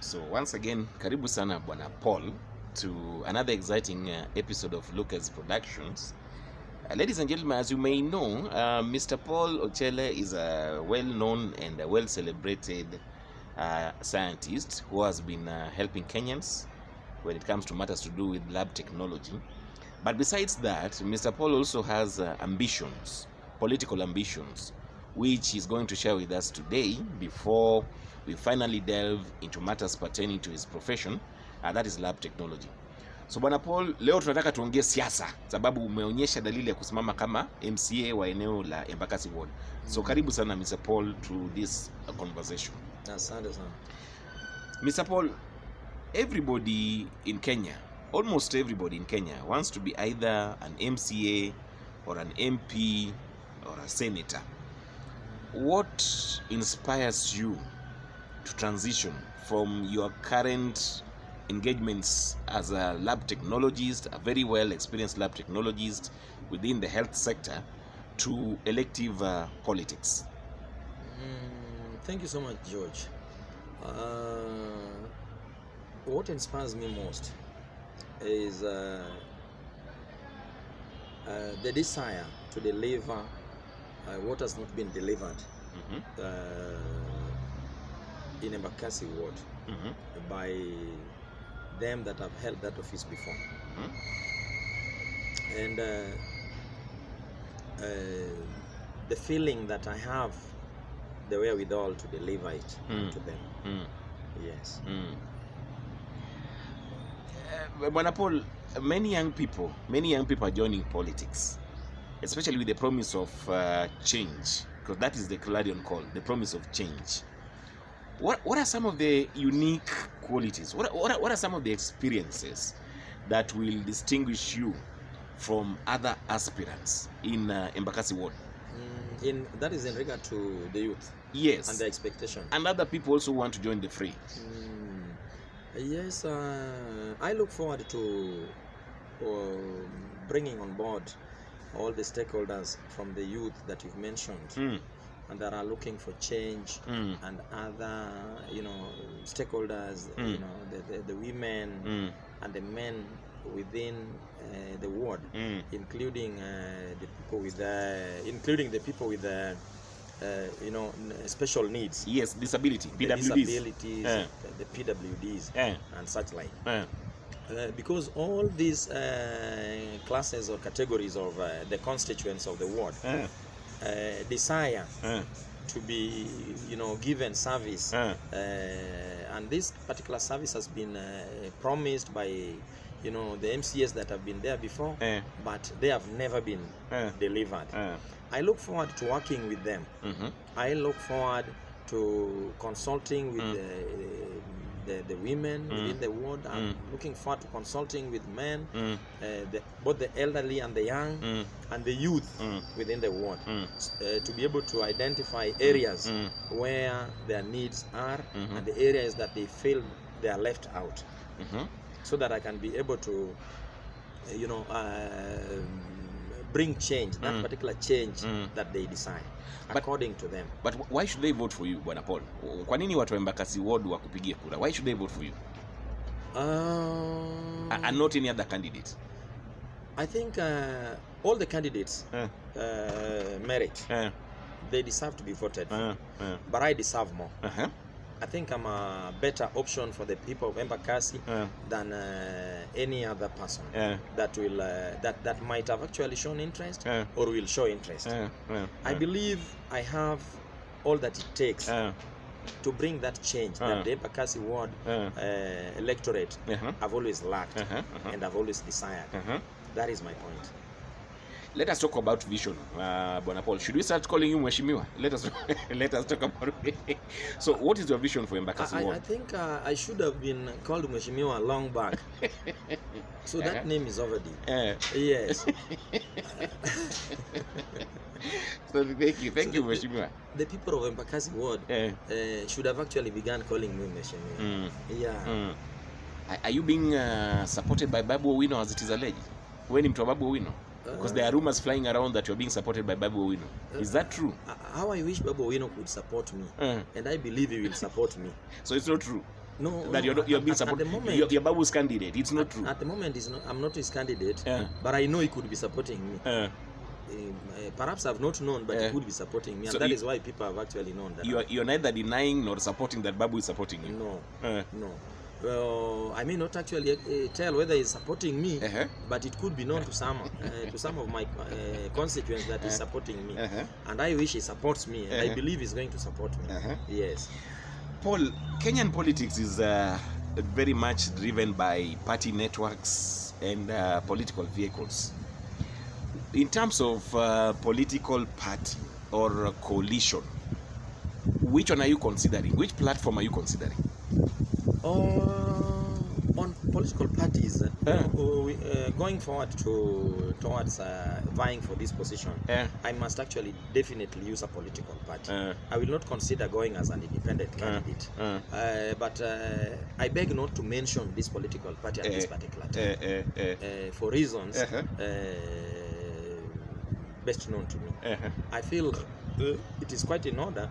So once again, karibu sana Bwana Paul to another exciting episode of Lucas Productions. Ladies and gentlemen, as you may know, Mr. Paul Ochele is a well-known and a well-celebrated scientist who has been helping Kenyans when it comes to matters to do with lab technology. But besides that, Mr. Paul also has ambitions, political ambitions, which he's going to share with us today before we finally delve into matters pertaining to his profession, that is lab technology. So Bwana Paul, leo tunataka tuongee siasa sababu umeonyesha dalili ya kusimama kama MCA wa eneo la Embakassi Ward. So karibu sana Mr. Paul to this conversation. Asante sana. Mr. Paul, everybody in Kenya, almost everybody in Kenya wants to be either an MCA or an MP or a senator. What inspires you to transition from your current engagements as a lab technologist, a very well experienced lab technologist within the health sector, to elective politics? Thank you so much, George. What inspires me most is the desire to deliver what has not been delivered in Embakassi Ward by them that have held that office before. And the feeling that I have the wherewithal to deliver it to them. Yes. Bwana Paul, many young people are joining politics, especially with the promise of change, because that is the clarion call, the promise of change. What are some of the unique qualities? What are some of the experiences that will distinguish you from other aspirants in Embakassi Ward? That is in regard to the youth. Yes. And the expectation. And other people also want to join the fray. Yes, I look forward to bringing on board all the stakeholders from the youth that you've mentioned, and that are looking for change, and other, stakeholders, the women and the men within the ward, including the people with special needs. Yes, disability, PWDs. Disabilities, the PWDs, and such like. Because all these classes or categories of the constituents of the ward desire to be, given service, and this particular service has been promised by, the MCAs that have been there before, but they have never been delivered. I look forward to working with them. I look forward to consulting with the women within the ward. I'm looking forward to consulting with men, both the elderly and the young, and the youth within the ward, to be able to identify areas where their needs are, and the areas that they feel they are left out, so that I can be able to, bring change, that particular change that they decide, according to them. But why should they vote for you, Bwana Paul? Kwa nini watu wa Embakassi Ward wakupigie kura? Why should they vote for you? And not any other candidate? I think all the candidates merit. They deserve to be voted for. But I deserve more. I think I'm a better option for the people of Embakassi than any other person that will that might have actually shown interest or will show interest. I believe I have all that it takes to bring that change that the Embakassi Ward electorate have always lacked and have always desired. That is my point. Let us talk about vision, Bwana Paul. Should we start calling you Mheshimiwa? Let us talk about it. So, what is your vision for Embakassi Ward? I think I should have been called Mheshimiwa long back. So that name is already. Yes. So thank you, Mheshimiwa. The people of Embakassi Ward should have actually begun calling me Mheshimiwa. Yeah. Are you being supported by Babu Owino as it is alleged? When him to Babu Owino? Because there are rumors flying around that you're being supported by Babu Owino. Is that true? How I wish Babu Owino could support me, and I believe he will support me. So it's not true? No, that you're being supported. At the moment, You're Babu's candidate. It's not true. At the moment, I'm not his candidate, but I know he could be supporting me. Perhaps I've not known, but he could be supporting me, and so that is why people have actually known that. You're neither denying nor supporting that Babu is supporting you. No, no. Well, I may not actually tell whether he's supporting me, but it could be known to some of my constituents that he's supporting me, and I wish he supports me, and I believe he's going to support me. Yes. Paul, Kenyan politics is very much driven by party networks and political vehicles. In terms of political party or coalition, which one are you considering? Which platform are you considering? On political parties, going forward towards vying for this position, I must actually definitely use a political party. I will not consider going as an independent candidate. But I beg not to mention this political party at this particular time for reasons best known to me. I feel it is quite in order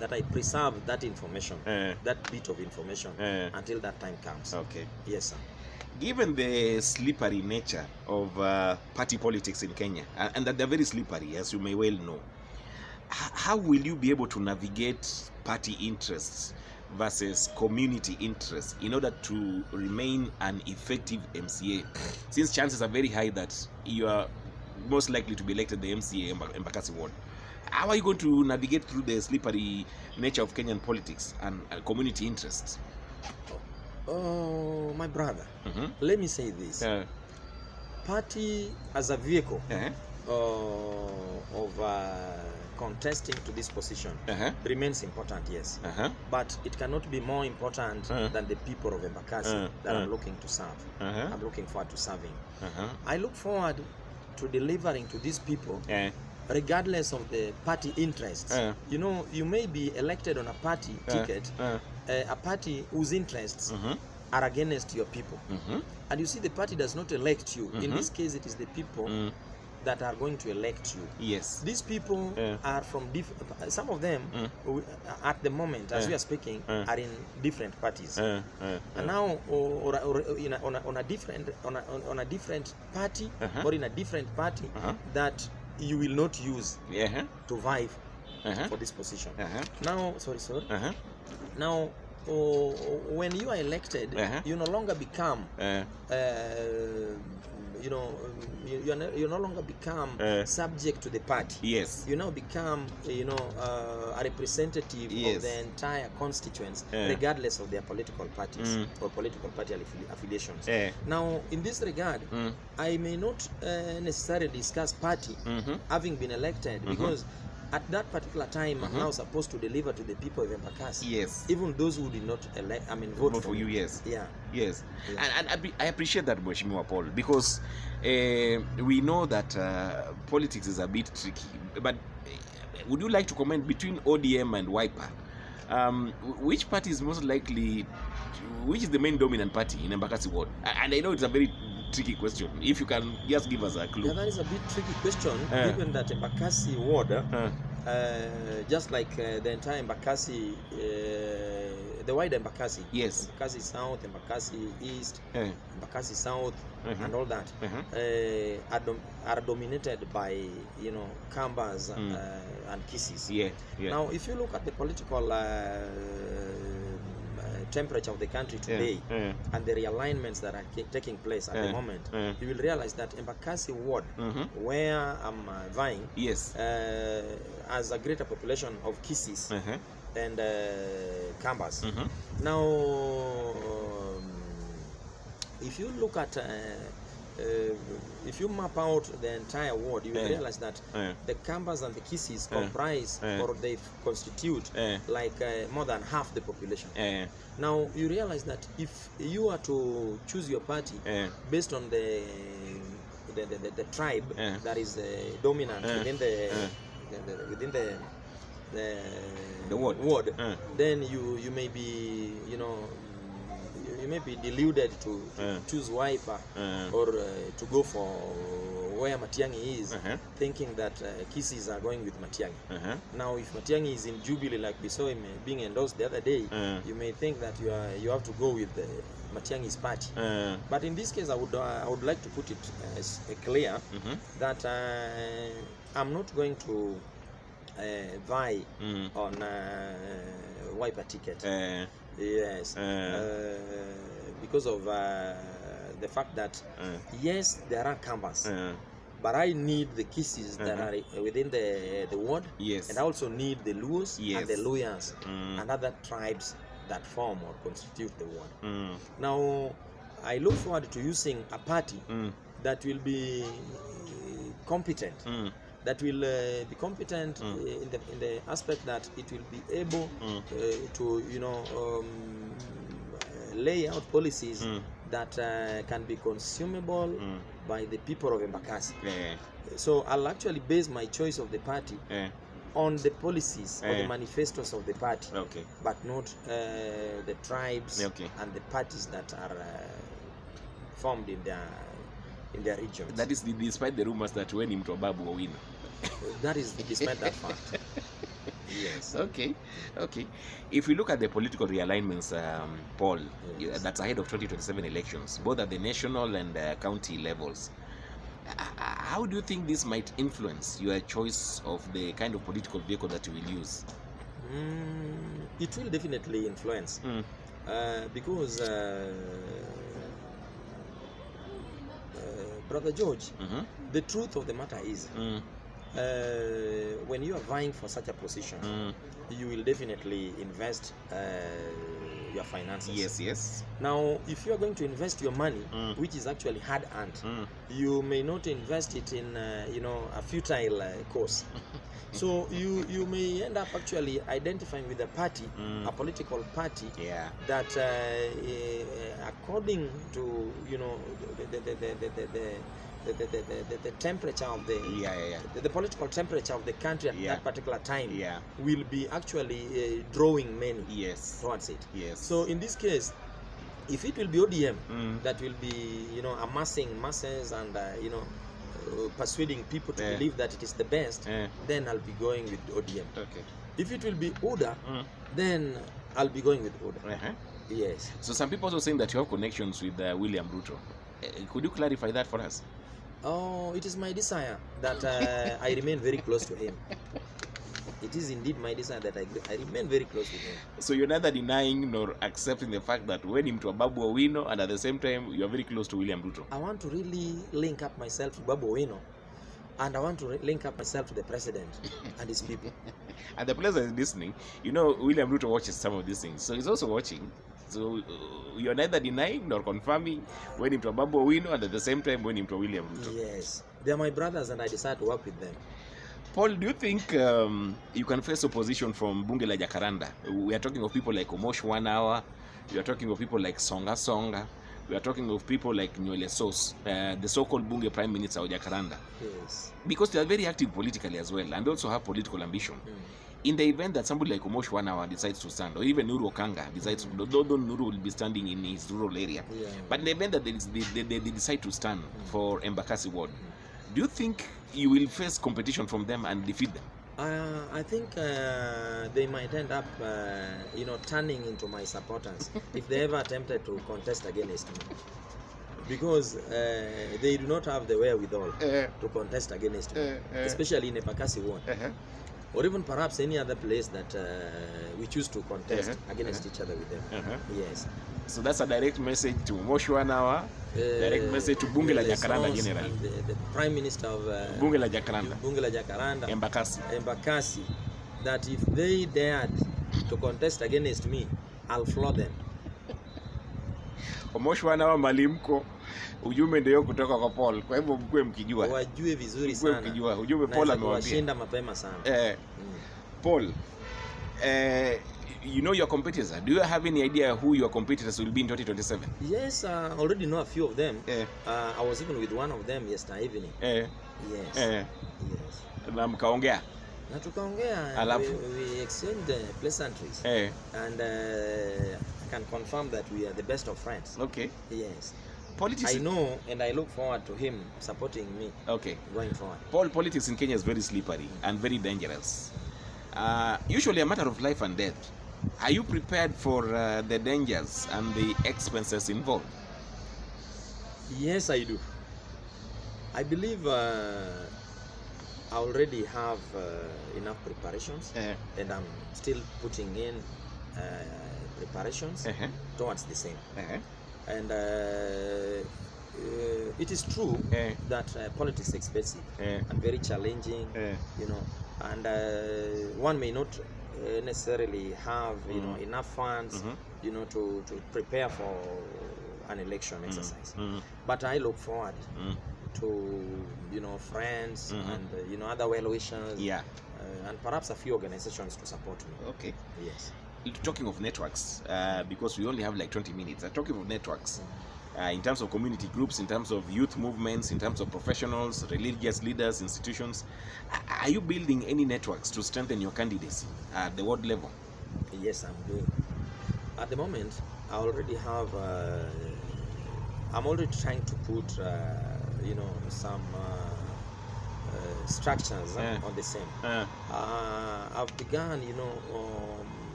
that I preserve that information, that bit of information, until that time comes. Okay. Yes, sir. Given the slippery nature of party politics in Kenya, and that they're very slippery, as you may well know, how will you be able to navigate party interests versus community interests in order to remain an effective MCA, since chances are very high that you are most likely to be elected the MCA Embakassi Ward? How are you going to navigate through the slippery nature of Kenyan politics and community interests? Oh, my brother, let me say this. Party as a vehicle of contesting to this position remains important, yes. But it cannot be more important than the people of Embakassi that I'm looking to serve. I'm looking forward to serving. I look forward to delivering to these people regardless of the party interests. You know, you may be elected on a party ticket, a party whose interests are against your people. And you see, the party does not elect you. In this case, it is the people that are going to elect you. Yes. These people are from different, some of them at the moment, as we are speaking, are in different parties. And now, on a different party, or in a different party that you will not use to vie for this position. Now, now, when you are elected, you no longer become, you no longer become subject to the party. Yes. You now become, a representative of the entire constituents, regardless of their political parties or political party affiliations. Now, in this regard, I may not necessarily discuss party having been elected, because at that particular time, I'm now supposed to deliver to the people of Embakassi. Yes. Even those who did not vote for you. me. Yes. Yeah. Yes. And I appreciate that, Mheshimiwa Paul, because we know that politics is a bit tricky. But would you like to comment between ODM and Wiper? Which party is most likely? Which is the main dominant party in Embakassi Ward? And I know it's a very tricky question. If you can just give us a clue. Yeah, that is a bit tricky question, given that Embakassi Ward, just like the entire Embakassi, the wider Embakassi, yes, Embakassi South, Embakassi East, Embakassi South, and all that, are dominated by Kambas and Kisses. Yeah. Now, if you look at the political temperature of the country today and the realignments that are taking place at the moment, you will realize that Embakassi Ward, where I'm vying, yes, has a greater population of Kisses and Kambas. Now, if you look at if you map out the entire ward, you will realize that the Kambas and the Kisses comprise or they constitute like more than half the population. Now, you realize that if you are to choose your party based on the tribe that is dominant within the ward, then you may be you may be deluded to choose Wiper or to go for where Matiang'i is, thinking that Kisses are going with Matiang'i. Now, if Matiang'i is in Jubilee, like we saw him being endorsed the other day, you may think that you have to go with Matiang'i's party. But in this case, I would like to put it clear that I'm not going to vie on Wiper ticket. Yes, because of the fact that yes, there are canvas, but I need the Kisses that are within the ward, and I also need the Luos and the Luyas and other tribes that form or constitute the ward. Now, I look forward to using a party that will be competent. That will be competent in the aspect that it will be able to lay out policies that can be consumable by the people of Embakassi. So I'll actually base my choice of the party on the policies or the manifestos of the party, but not the tribes and the parties that are formed in their regions. That is despite the rumors that when mtu babu wawina. That is despite that fact. Yes. Okay. If we look at the political realignments, Paul, that's ahead of 2027 elections, both at the national and county levels, how do you think this might influence your choice of the kind of political vehicle that you will use? It will definitely influence because Brother George, the truth of the matter is when you are vying for such a position, you will definitely invest your finances. Yes. Now, if you are going to invest your money, which is actually hard earned, you may not invest it in a futile course. So you may end up actually identifying with a party, a political party that, according to the temperature of the political temperature of the country at that particular time, will be actually drawing many towards it. So in this case, if it will be ODM that will be amassing masses and persuading people to believe that it is the best, then I'll be going with ODM. If it will be ODA, then I'll be going with ODA. Yes. So some people also saying that you have connections with William Ruto. Could you clarify that for us? Oh, it is my desire that I remain very close to him. It is indeed my desire that I remain very close to him. So you're neither denying nor accepting the fact that when him to Babu Owino, and at the same time you are very close to William Ruto. I want to really link up myself to Babu Owino, and I want to link up myself to the president and his people. And the president is listening. William Ruto watches some of these things, so he's also watching. So you're neither denying nor confirming when him to Babu Owino, and at the same time when him to William Ruto. Yes, they are my brothers, and I decide to work with them. Paul, do you think you can face opposition from Bunge la Jacaranda? We are talking of people like Omosh 1 Hour. We are talking of people like Songa. We are talking of people like Nywele Sos, the so-called Bunge Prime Minister of Jacaranda. Yes. Because they are very active politically as well, and also have political ambition. In the event that somebody like Omosh 1 Hour decides to stand, or even Nuru Okanga decides to, though Nuru will be standing in his rural area, but in the event that they decide to stand for Embakassi Ward, do you think you will face competition from them and defeat them? I think they might end up, turning into my supporters if they ever attempted to contest against me, because they do not have the wherewithal to contest against me, especially in Embakassi Ward, or even perhaps any other place that we choose to contest against each other with them. Yes. So that's a direct message to Omosh 1 Hour, direct message to Bunge la Jacaranda generally. The Prime Minister of Bunge la Jacaranda, Embakassi, that if they dared to contest against me, I'll floor them. Omosh 1 Hour malimko, ujumbe ndio kutoka kwa Paul. Kwa hivyo mkue mkijua. Wajue vizuri sana. Mkijua. Ujumbe Paul amewaambia. Washinda mapema sana. Paul, you know your competitors. Do you have any idea who your competitors will be in 2027? Yes, I already know a few of them. I was even with one of them yesterday evening. Yes. Yes. Na mkaongea? Na tukaongea. We exchanged pleasantries. And I can confirm that we are the best of friends. Okay. Yes. politics. I know, and I look forward to him supporting me. Okay. Going forward. Paul, politics in Kenya is very slippery and very dangerous. Usually a matter of life and death. Are you prepared for the dangers and the expenses involved? Yes, I do. I believe I already have enough preparations, and I'm still putting in preparations towards the same. And it is true that politics is expensive and very challenging, you know, and one may not necessarily have enough funds, you know, to prepare for an election exercise. But I look forward to friends and other well-wishers, and perhaps a few organizations to support me. Okay. Yes. Talking of networks, because we only have like 20 minutes, talking of networks, in terms of community groups, in terms of youth movements, in terms of professionals, religious leaders, institutions, are you building any networks to strengthen your candidacy at the ward level? Yes, I'm doing. At the moment, I already have, I'm already trying to put, some structures on the same. I've begun,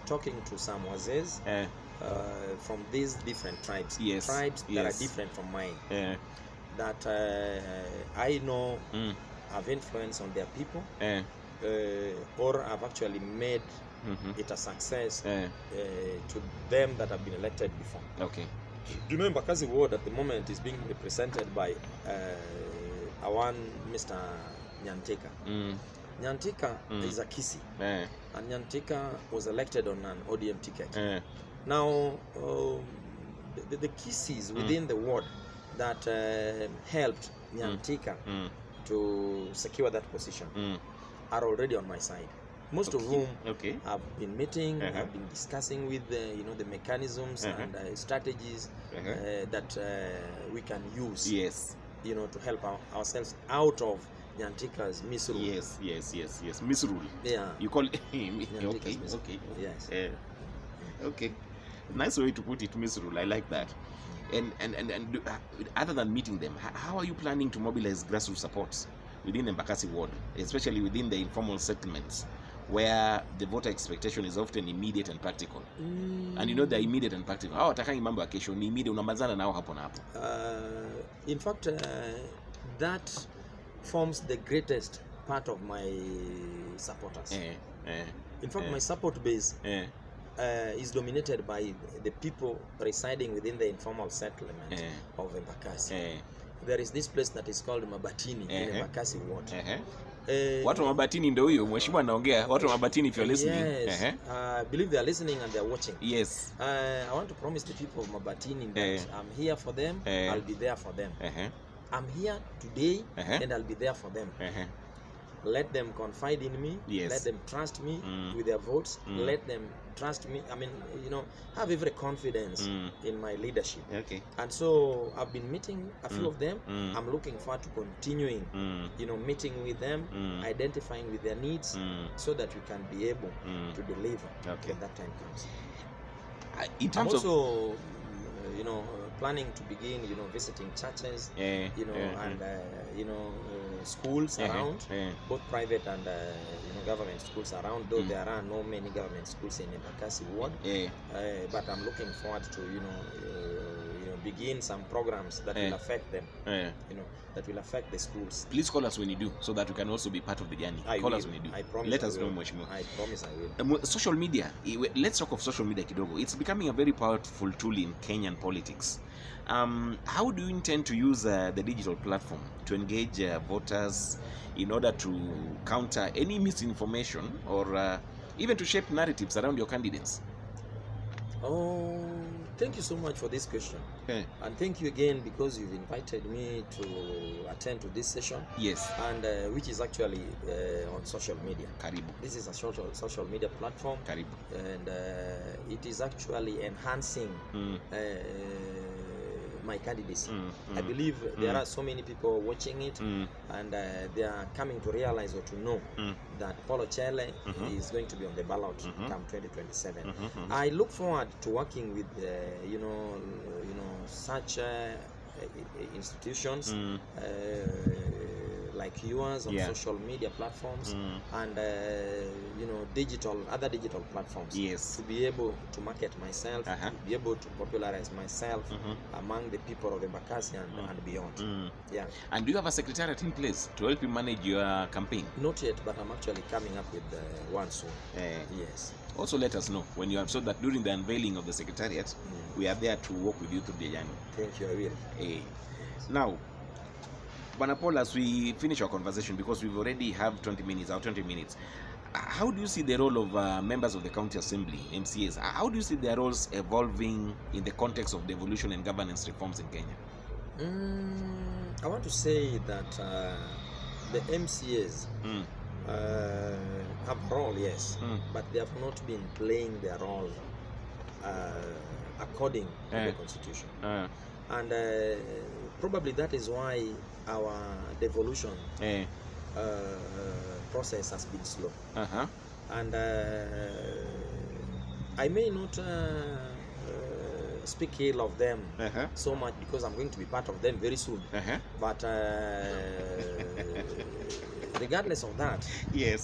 talking to some wazes from these different tribes, tribes that are different from mine, that I know have influence on their people, or have actually made it a success to them that have been elected before. Okay. You know, Embakassi Ward at the moment is being represented by one Mr. Nyantika. Nyantika is a Kisi, and Nyantika was elected on an ODM ticket. Now, the Kisis within the ward that helped Nyantika to secure that position are already on my side. Most of whom have been meeting, have been discussing with the mechanisms and strategies that we can use, to help ourselves out of Nyantika's misrule. Yes. Misrule. Yeah. You call it okay. Yes. Okay. Nice way to put it, misrule. I like that. And other than meeting them, how are you planning to mobilize grassroots supports within the Embakassi ward, especially within the informal settlements, where the voter expectation is often immediate and practical? And they're immediate and practical. Hao watakangi mambo ya kesho, ni immediate, unamalizana nao hapo na hapo. In fact, that forms the greatest part of my supporters. In fact, my support base is dominated by the people residing within the informal settlement of Embakassi. There is this place that is called Mabatini in Embakassi ward. Watu wa Mabatini ndio huyo mheshimiwa anaongea. Watu wa Mabatini, if you're listening. Yes. I believe they are listening and they are watching. Yes. I want to promise the people of Mabatini that I'm here for them, I'll be there for them. I'm here today and I'll be there for them. Let them confide in me. Let them trust me with their votes. Let them trust me. I mean, have every confidence in my leadership. Okay. And so I've been meeting a few of them. I'm looking forward to continuing, meeting with them, identifying with their needs, so that we can be able to deliver when that time comes. In terms I'm also, planning to begin, visiting churches, and schools around, both private and government schools around. Though there are no many government schools in Embakassi ward, but I'm looking forward to begin some programs that will affect them, that will affect the schools. Please call us when you do, so that we can also be part of the journey. Call us when you do. I promise. Let us know much more. I promise I will. Social media. Let's talk of social media kidogo. It's becoming a very powerful tool in Kenyan politics. How do you intend to use the digital platform to engage voters in order to counter any misinformation or even to shape narratives around your candidates? Oh, thank you so much for this question. And thank you again because you've invited me to attend to this session. Yes. And which is actually on social media. Karibu. This is a social media platform. Karibu. And it is actually enhancing my candidacy. I believe there are so many people watching it, and they are coming to realize or to know that Paul Ochele is going to be on the ballot come 2027. I look forward to working with such institutions like yours on social media platforms and other digital platforms, to be able to market myself, to be able to popularize myself among the people of Embakassi and beyond. Yeah. And do you have a secretariat in place to help you manage your campaign? Not yet, but I'm actually coming up with one soon. Yes. Also let us know when you have, so that during the unveiling of the secretariat, we are there to work with you through the journey. Thank you, I will. Now, Bwana Paul, as we finish our conversation, because we've already have 20 minutes, how do you see the role of members of the County Assembly, MCAs? How do you see their roles evolving in the context of devolution and governance reforms in Kenya? I want to say that the MCAs have a role, yes, but they have not been playing their role according to the Constitution. And probably that is why our devolution process has been slow. And I may not speak ill of them so much, because I'm going to be part of them very soon. But regardless of that,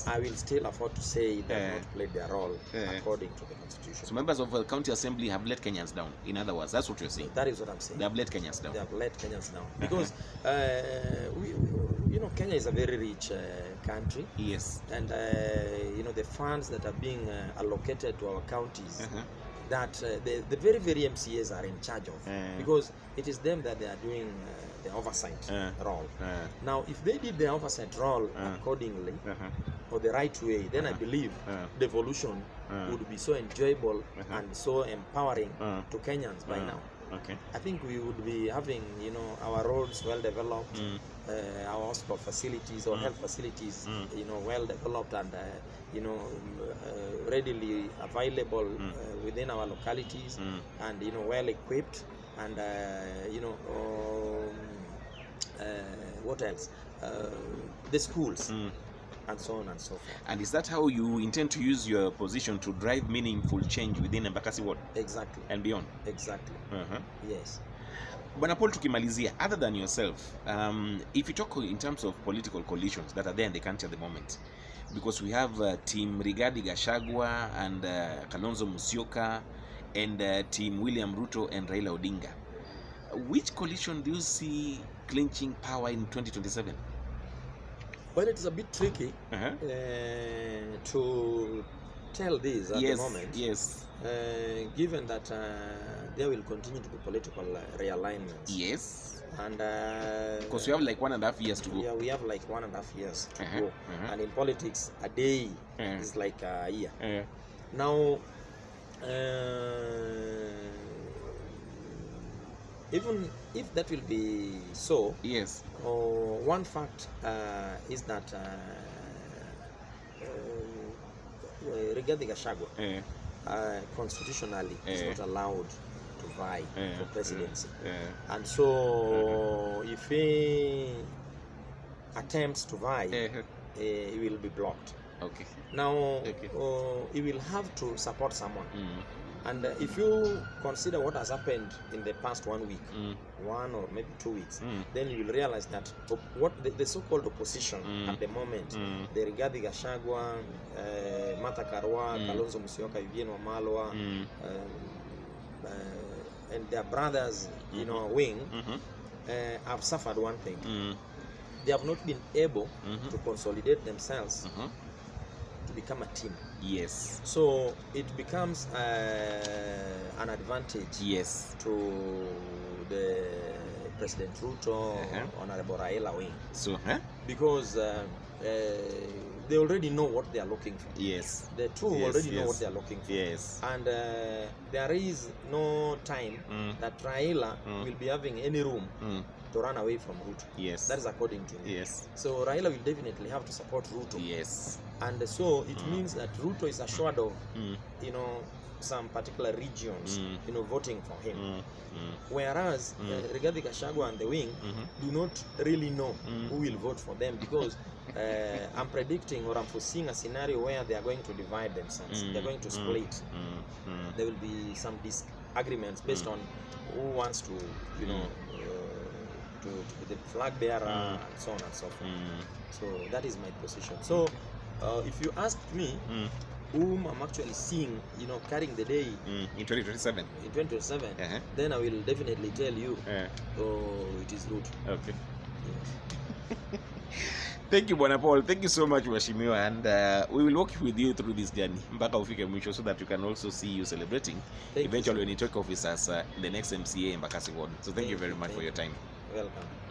I will still afford to say they have not played their role according to the Constitution. So members of the County Assembly have let Kenyans down. In other words, that's what you're saying. That is what I'm saying. They have let Kenyans down. They have let Kenyans down. Because Kenya is a very rich country. Yes. And the funds that are being allocated to our counties, that the very, very MCAs are in charge of, because it is them that they are doing the oversight role. Now, if they did the oversight role accordingly, or the right way, then I believe devolution would be so enjoyable and so empowering to Kenyans by now. I think we would be having, our roads well developed, our hospital facilities or health facilities, well developed and, readily available within our localities, and, well equipped, and, what else? The schools. And so on and so forth. And is that how you intend to use your position to drive meaningful change within Embakassi Ward? Exactly. And beyond? Exactly. Yes. Bwana Paul, tukimalizia, other than yourself, if you talk in terms of political coalitions that are there in the country at the moment, because we have Team Rigathi Gachagua and Kalonzo Musyoka, and Team William Ruto and Raila Odinga, which coalition do you see clinching power in 2027? Well, it is a bit tricky to tell this at the moment. Yes. Given that there will continue to be political realignments. Yes. And because we have like 1.5 years to go. Yeah, we have like 1.5 years to go. And in politics, a day is like a year. Now, even if that will be so, yes. One fact is that Rigathi Gachagua constitutionally is not allowed to vie for presidency, and so if he attempts to vie, he will be blocked. Okay. Now he will have to support someone. And if you consider what has happened in the past 1 week, 1 or maybe 2 weeks, then you will realize that what the so-called opposition at the moment, the Rigathi Gachagua, Martha Karua, Kalonzo Musyoka, Eugene Wamalwa, and their brothers, wing, have suffered one thing. They have not been able to consolidate themselves to become a team. Yes. So it becomes an advantage. Yes. To the President Ruto, Honorable Raila wing. So, because they already know what they are looking for. Yes. The two already know what they are looking for. Yes. And there is no time that Raila will be having any room to run away from Ruto. Yes. That is according to me. Yes. So Raila will definitely have to support Ruto. Yes. And so it means that Ruto is assured of, some particular regions, voting for him. Whereas Rigathi Gachagua and the wing do not really know who will vote for them, because I'm predicting, or I'm foreseeing a scenario where they are going to divide themselves. They're going to split. There will be some disagreements based on who wants to, the flag bearer and so on and so forth. So that is my position. So if you ask me whom I'm actually seeing, carrying the day in 2027, then I will definitely tell you, it is Ruto. Okay. Yes. Thank you, Bwana Paul. Thank you so much, Mheshimiwa, and we will walk with you through this journey mpaka ufike mwisho, so that you can also see you celebrating eventually when you take office as the next MCA in Embakassi Ward. So thank you very much for your time. Welcome.